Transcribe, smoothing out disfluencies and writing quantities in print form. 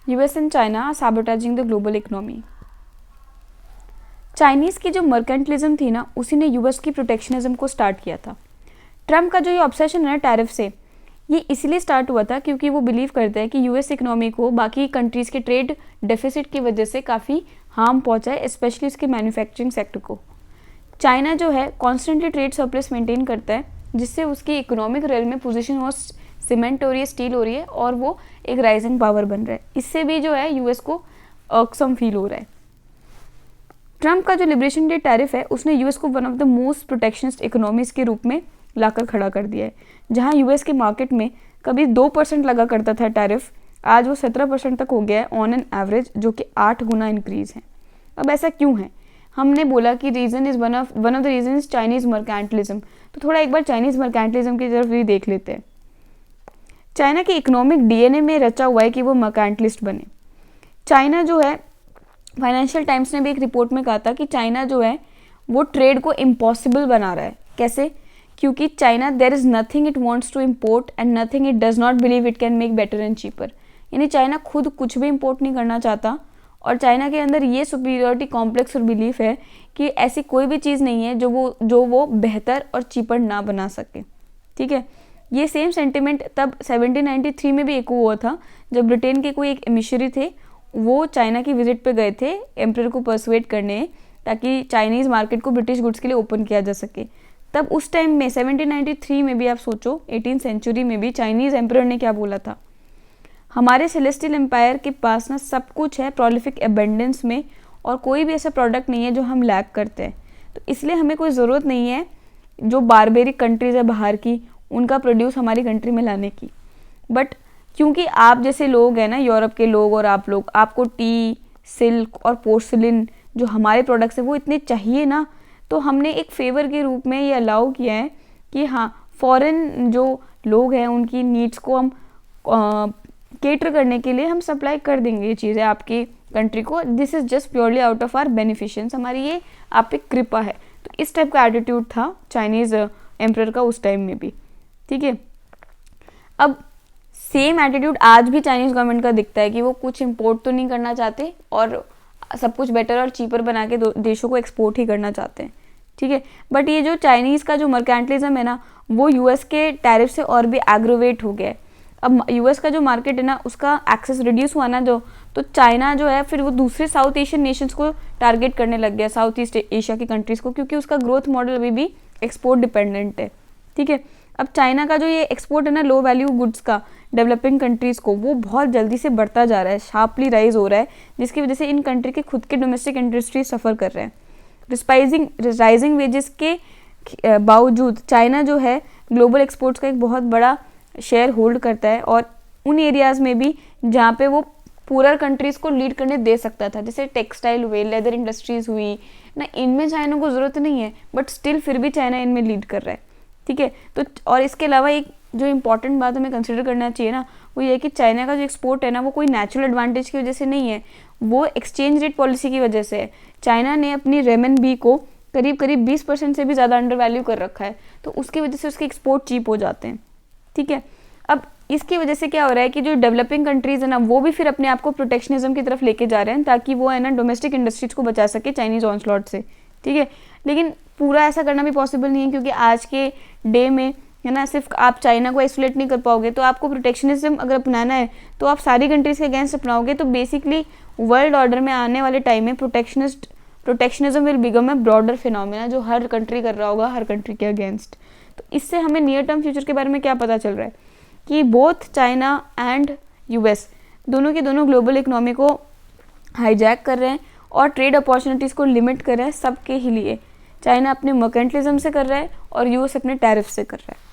US and China are sabotaging the global economy. Chinese की जो mercantilism थी ना, उसी ने यूएस की प्रोटेक्शनिज्म को स्टार्ट किया था। ट्रम्प का जो ये ऑब्सेशन है ना टैरिफ से, ये इसीलिए स्टार्ट हुआ था क्योंकि वो बिलीव करते हैं कि यूएस इकोनॉमी को बाकी कंट्रीज़ के ट्रेड डेफिसिट की वजह से काफ़ी हार्म पहुंचा है, स्पेशली इसके मैन्युफैक्चरिंग सेक्टर को। चाइना जो है कॉन्स्टेंटली ट्रेड सरप्लस मेंटेन करता है, जिससे उसकी इकोनॉमिक रेल में पोजीशन वो सीमेंट हो रही है, स्टील हो रही है, और वो एक राइजिंग पावर बन रहा है। इससे भी जो है यूएस को अर्कसम फील हो रहा है। ट्रम्प का जो लिबरेशन डे टैरिफ है, उसने यूएस को one of the most protectionist economies के रूप में लाकर खड़ा कर दिया है। जहां यूएस के मार्केट में कभी 2% लगा करता था टैरिफ, आज वो 17% तक हो गया है ऑन एन एवरेज, जो कि 8 गुना इंक्रीज है। अब ऐसा क्यों है? हमने बोला कि reason is one of the reason is Chinese mercantilism. तो थोड़ा एक बार चाइनीज़ मर्केंटलिज्म की तरफ भी देख लेते हैं। चाइना के इकोनॉमिक डीएनए में रचा हुआ है कि वो मर्केंटलिस्ट बने। चाइना जो है, फाइनेंशियल टाइम्स ने भी एक रिपोर्ट में कहा था कि चाइना जो है वो ट्रेड को इम्पॉसिबल बना रहा है। कैसे? क्योंकि China there is nothing it wants to import and nothing it does not believe it can make better and cheaper. यानी चाइना खुद कुछ भी इम्पोर्ट नहीं करना चाहता, और चाइना के अंदर ये सुपीरियरिटी कॉम्प्लेक्स और बिलीफ है कि ऐसी कोई भी चीज़ नहीं है जो वो बेहतर और चीपर ना बना सके। ठीक है, ये सेम सेंटिमेंट तब 1793 में भी एक हुआ था, जब ब्रिटेन के कोई एक एमिशरी थे, वो चाइना की विजिट पे गए थे एम्परर को परसुएट करने, ताकि चाइनीज़ मार्केट को ब्रिटिश गुड्स के लिए ओपन किया जा सके। तब उस टाइम में 1793 में भी आप सोचो, 18th सेंचुरी में भी चाइनीज़ एम्परर ने क्या बोला था, हमारे सेलेस्टियल एम्पायर के पास ना सब कुछ है प्रोलिफिक एबंडेंस में, और कोई भी ऐसा प्रोडक्ट नहीं है जो हम लैक करते हैं। तो इसलिए हमें कोई ज़रूरत नहीं है जो बारबेरिक कंट्रीज़ है बाहर की, उनका प्रोड्यूस हमारी कंट्री में लाने की। बट क्योंकि आप जैसे लोग हैं ना, यूरोप के लोग और आप लोग, आपको टी, सिल्क और पोर्सिलिन जो हमारे प्रोडक्ट्स हैं वो इतने चाहिए ना, तो हमने एक फेवर के रूप में ये अलाउ किया है कि हाँ, फॉरेन जो लोग हैं उनकी नीड्स को हम केटर करने के लिए हम सप्लाई कर देंगे ये चीज़ें आपकी कंट्री को। This is just purely out of our beneficence, हमारी ये आप पे कृपा है। तो इस टाइप का एटीट्यूड था चाइनीज़ एम्परर का उस टाइम में भी। ठीक है, अब सेम एटीट्यूड आज भी चाइनीज़ गवर्नमेंट का दिखता है कि वो कुछ इंपोर्ट तो नहीं करना चाहते और सब कुछ बेटर और चीपर बना के देशों को एक्सपोर्ट ही करना चाहते हैं। ठीक है, बट ये जो चाइनीज़ का जो मर्केंटलिज्म है ना, वो यूएस के टैरिफ से और भी एग्रोवेट हो गया है। अब यूएस का जो मार्केट है ना, उसका एक्सेस रिड्यूस हुआ ना जो, तो चाइना जो है फिर वो दूसरे साउथ एशियन नेशंस को टारगेट करने लग गया, साउथ ईस्ट एशिया की कंट्रीज़ को, क्योंकि उसका ग्रोथ मॉडल अभी भी एक्सपोर्ट डिपेंडेंट है। ठीक है, अब चाइना का जो ये एक्सपोर्ट है ना लोव वैल्यू गुड्स का डेवलपिंग कंट्रीज़ को, वो बहुत जल्दी से बढ़ता जा रहा है, शार्पली राइज हो रहा है, जिसकी वजह से इन कंट्री के खुद के डोमेस्टिक इंडस्ट्री सफ़र कर रहे हैं। राइजिंग वेजेस के बावजूद चाइना जो है ग्लोबल एक्सपोर्ट्स का एक बहुत बड़ा शेयर होल्ड करता है, और उन एरियाज़ में भी जहाँ पे वो पूरा कंट्रीज़ को लीड करने दे सकता था, जैसे टेक्सटाइल हुए, लेदर इंडस्ट्रीज़ हुई ना, इनमें चाइना को ज़रूरत नहीं है, बट स्टिल फिर भी चाइना इनमें लीड कर रहा है। ठीक है, तो और इसके अलावा एक जो इम्पॉर्टेंट बात हमें कंसिडर करना चाहिए ना, वो ये है कि चाइना का जो एक्सपोर्ट है ना, वो कोई नेचुरल एडवांटेज की वजह से नहीं है, वो एक्सचेंज रेट पॉलिसी की वजह से है। चाइना ने अपनी रेमनबी को करीब 20% से भी ज़्यादा अंडर वैल्यू कर रखा है, तो उसकी वजह से उसके एक्सपोर्ट चीप हो जाते हैं। ठीक है, अब इसकी वजह से क्या हो रहा है कि जो डेवलपिंग कंट्रीज़ है ना, वो भी फिर अपने आप को प्रोटेक्शनिज्म की तरफ लेके जा रहे हैं, ताकि वो है ना डोमेस्टिक इंडस्ट्रीज को बचा सके चाइनीज़ ऑनस्लॉट से। ठीक है, लेकिन पूरा ऐसा करना भी पॉसिबल नहीं है, क्योंकि आज के डे में है ना, सिर्फ आप चाइना को आइसोलेट नहीं कर पाओगे। तो आपको प्रोटेक्शनिज्म अगर अपनाना है तो आप सारी कंट्रीज़ के अगेंस्ट अपनाओगे, तो बेसिकली वर्ल्ड ऑर्डर में आने वाले टाइम में protectionism will become a broader phenomena, जो हर कंट्री कर रहा होगा हर कंट्री के अगेंस्ट। तो इससे हमें नियर टर्म फ्यूचर के बारे में क्या पता चल रहा है कि बोथ चाइना एंड यूएस दोनों के दोनों ग्लोबल इकोनॉमी को हाईजैक कर रहे हैं और ट्रेड अपॉर्चुनिटीज़ को लिमिट कर रहे हैं सबके ही लिए। चाइना अपने मर्केंटलिज्म से कर रहा है और यूएस अपने टैरिफ से कर रहा है।